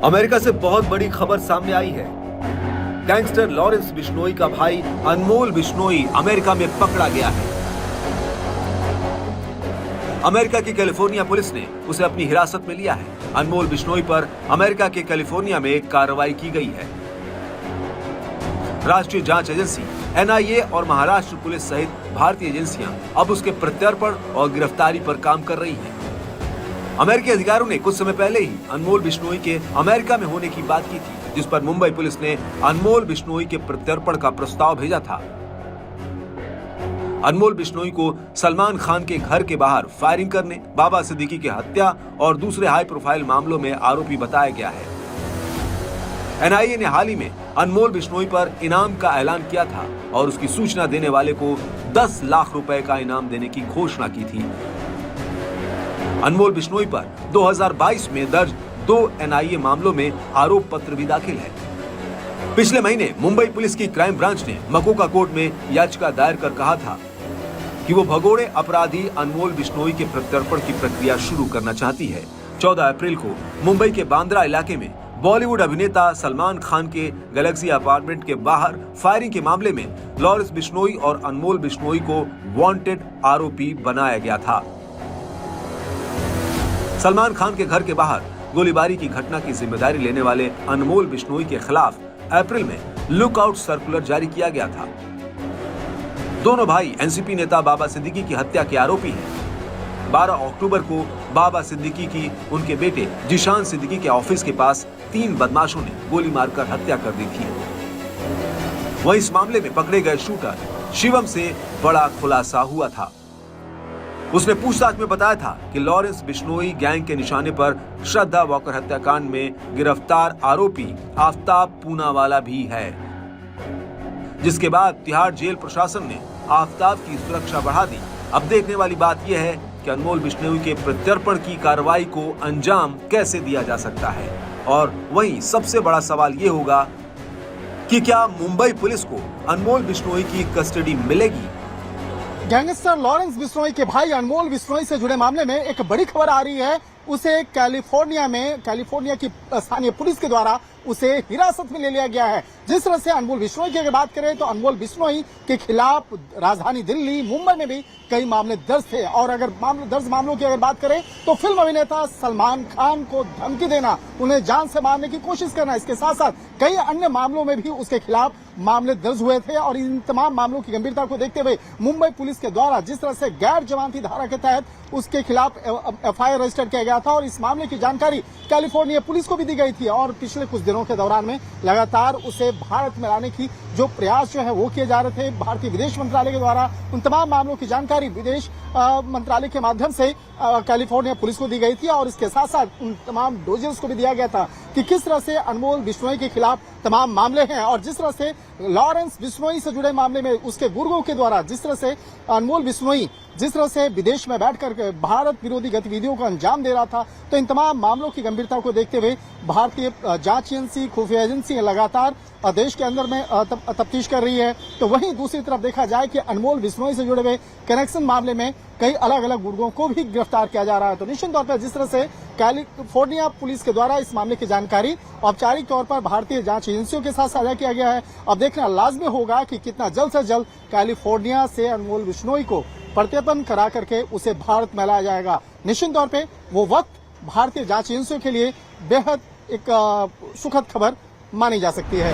America से बहुत बड़ी खबर सामने आई है। गैंगस्टर लॉरेंस बिश्नोई का भाई अनमोल बिश्नोई अमेरिका में पकड़ा गया है। अमेरिका की कैलिफोर्निया पुलिस ने उसे अपनी हिरासत में लिया है। अनमोल बिश्नोई पर अमेरिका के कैलिफोर्निया में कार्रवाई की गई है। राष्ट्रीय जांच एजेंसी एनआईए और महाराष्ट्र पुलिस सहित भारतीय एजेंसियां अब उसके प्रत्यर्पण और गिरफ्तारी पर काम कर रही हैं। अमेरिकी अधिकारियों ने कुछ समय पहले ही अनमोल बिश्नोई के अमेरिका में होने की बात की थी, जिस पर मुंबई पुलिस ने अनमोल बिश्नोई के प्रत्यर्पण का प्रस्ताव भेजा था। अनमोल बिश्नोई को सलमान खान के घर के बाहर फायरिंग करने, बाबा सिद्दीकी की हत्या और दूसरे हाई प्रोफाइल मामलों में आरोपी बताया गया है। एनआईए ने हाल ही में अनमोल बिश्नोई पर इनाम का ऐलान किया था और उसकी सूचना देने वाले को 10 लाख रुपए का इनाम देने की घोषणा की थी। अनमोल बिश्नोई पर 2022 में दर्ज 2 एनआईए मामलों में आरोप पत्र भी दाखिल है। पिछले महीने मुंबई पुलिस की क्राइम ब्रांच ने मकोका कोर्ट में याचिका दायर कर कहा था कि वो भगोड़े अपराधी अनमोल बिश्नोई के प्रत्यर्पण की प्रक्रिया शुरू करना चाहती है। 14 अप्रैल को मुंबई के बांद्रा इलाके में बॉलीवुड अभिनेता सलमान खान के गैलेक्सी अपार्टमेंट के बाहर फायरिंग के मामले में लॉरेंस बिश्नोई और अनमोल बिश्नोई को वांटेड आरोपी बनाया गया था। सलमान खान के घर के बाहर गोलीबारी की घटना की जिम्मेदारी लेने वाले अनमोल बिश्नोई के खिलाफ अप्रैल में लुकआउट सर्कुलर जारी किया गया था। दोनों भाई एनसीपी नेता बाबा सिद्दीकी की हत्या के आरोपी हैं। 12 अक्टूबर को बाबा सिद्दीकी की उनके बेटे जिशान सिद्दीकी के ऑफिस के पास 3 बदमाशों ने गोली मारकर हत्या कर दी थी। वहीं इस मामले में पकड़े गए शूटर शिवम से बड़ा खुलासा हुआ था। उसने पूछताछ में बताया था कि लॉरेंस बिश्नोई गैंग के निशाने पर श्रद्धा वॉकर हत्याकांड में गिरफ्तार आरोपी आफ्ताब पूनावाला भी है, जिसके बाद तिहाड़ जेल प्रशासन ने आफ्ताब की सुरक्षा बढ़ा दी। अब देखने वाली बात यह है कि अनमोल बिश्नोई के प्रत्यर्पण की कार्रवाई को अंजाम कैसे दिया जा सकता है। और वहीं सबसे बड़ा सवाल ये होगा कि क्या मुंबई पुलिस को अनमोल बिश्नोई की कस्टडी मिलेगी। गैंगस्टर लॉरेंस बिश्नोई के भाई अनमोल बिश्नोई से जुड़े मामले में एक बड़ी खबर आ रही है। उसे कैलिफोर्निया की स्थानीय पुलिस के द्वारा उसे हिरासत में ले लिया गया है। जिस तरह से अनमोल बिश्नोई की अगर बात करें तो अनमोल बिश्नोई के खिलाफ राजधानी दिल्ली, मुंबई में भी कई मामले दर्ज थे। और अगर दर्ज मामलों की अगर बात करें तो फिल्म अभिनेता सलमान खान को धमकी देना, उन्हें जान से मारने की कोशिश करना, इसके साथ साथ कई अन्य मामलों में भी उसके खिलाफ मामले दर्ज हुए थे। और इन तमाम मामलों की गंभीरता को देखते हुए मुंबई पुलिस के द्वारा जिस तरह से गैर जमानती धारा के तहत उसके खिलाफ एफआईआर रजिस्टर किया गया था और इस मामले की जानकारी कैलिफोर्निया पुलिस को भी दी गई थी। और पिछले कुछ दिनों के दौरान में लगातार उसे भारत में लाने की जो प्रयास जो है वो किए जा रहे थे। भारतीय विदेश मंत्रालय के द्वारा उन तमाम मामलों की जानकारी विदेश मंत्रालय के माध्यम से कैलिफोर्निया पुलिस को दी गई थी। और इसके साथ साथ उन तमाम डोजर्स को भी दिया गया था कि किस तरह से अनमोल बिश्नोई के खिलाफ तमाम मामले हैं और जिस तरह से लॉरेंस बिश्नोई से जुड़े मामले में उसके गुर्गों के द्वारा जिस तरह से अनमोल बिश्नोई जिस तरह से विदेश में बैठकर भारत विरोधी गतिविधियों को अंजाम दे रहा था, तो इन तमाम मामलों की गंभीरता को देखते हुए भारतीय जांच एजेंसी, खुफिया एजेंसी लगातार देश के अंदर में तफ्तीश कर रही है। तो वहीं दूसरी तरफ देखा जाए कि अनमोल बिश्नोई से जुड़े हुए कनेक्शन मामले में कई अलग अलग गुर्गों को भी गिरफ्तार किया जा रहा है। तो निश्चित तौर पर जिस तरह से कैलिफोर्निया पुलिस के द्वारा इस मामले की जानकारी औपचारिक तौर पर भारतीय जांच एजेंसियों के साथ साझा किया गया है। अब देखना लाजमी होगा कि कितना जल्द से जल्द कैलिफोर्निया से अनमोल बिश्नोई को प्रत्यर्पण करा करके उसे भारत में लाया जाएगा। निश्चित तौर पे वो वक्त भारतीय जांच एजेंसियों के लिए बेहद एक सुखद खबर मानी जा सकती है।